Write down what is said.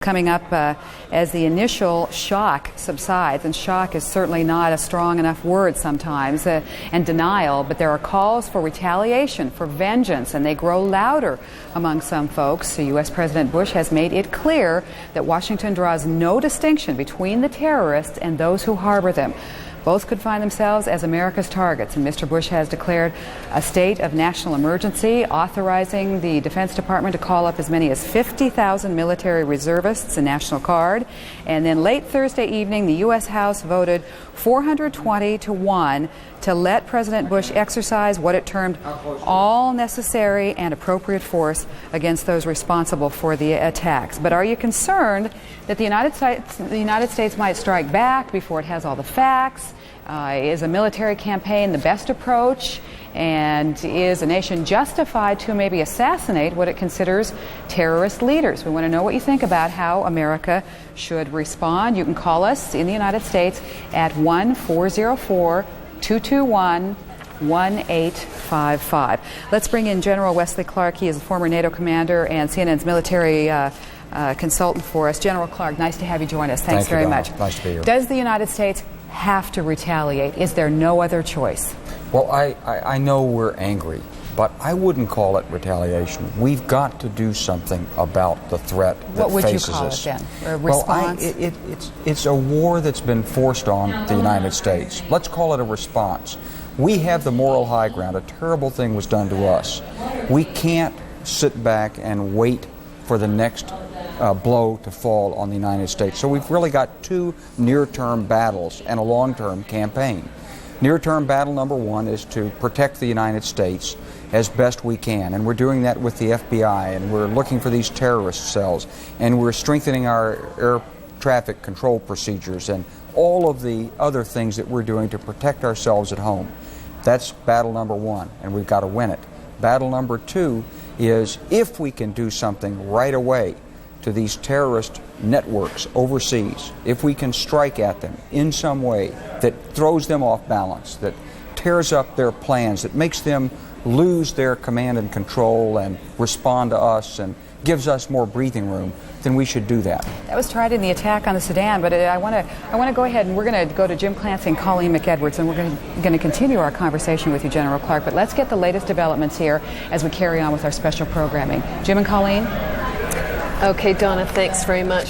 Coming up as the initial shock subsides, and shock is certainly not a strong enough word sometimes, and denial, but there are calls for retaliation, for vengeance, and they grow louder among some folks. So U.S. President Bush has made it clear that Washington draws no distinction between the terrorists and those who harbor them. Both could find themselves as America's targets, and Mr. Bush has declared a state of national emergency, authorizing the Defense Department to call up as many as 50,000 military reservists, a National Guard. And then late Thursday evening, the U.S. House voted 420-1 to let President Bush exercise what it termed all necessary and appropriate force against those responsible for the attacks. But are you concerned that the United States might strike back before it has all the facts? Is a military campaign the best approach? And is a nation justified to maybe assassinate what it considers terrorist leaders? We want to know what you think about how America should respond. You can call us in the United States at 1-404-221-1855. Let's bring in General Wesley Clark. He is a former NATO commander and CNN's military consultant for us. General Clark, nice to have you join us. Thanks very much. Nice to be here. Does the United States have to retaliate? Is there no other choice? Well, I know we're angry, but I wouldn't call it retaliation. We've got to do something about the threat that faces us. What would you call it then? A response? Well, it's a war that's been forced on the United States. Let's call it a response. We have the moral high ground. A terrible thing was done to us. We can't sit back and wait for the next blow to fall on the United States. So we've really got two near-term battles and a long-term campaign. Near-term battle number one is to protect the United States as best we can, and we're doing that with the FBI, and we're looking for these terrorist cells, and we're strengthening our air traffic control procedures and all of the other things that we're doing to protect ourselves at home. That's battle number one, and we've got to win it. Battle number two is if we can do something right away to these terrorist networks overseas, if we can strike at them in some way that throws them off balance, that tears up their plans, that makes them lose their command and control and respond to us and gives us more breathing room, then we should do that. That was tried in the attack on the Sudan, but I want to go ahead and we're going to go to Jim Clancy and Colleen McEdwards, and we're going to continue our conversation with you, General Clark. But let's get the latest developments here as we carry on with our special programming. Jim and Colleen? Okay, Donna, thanks very much.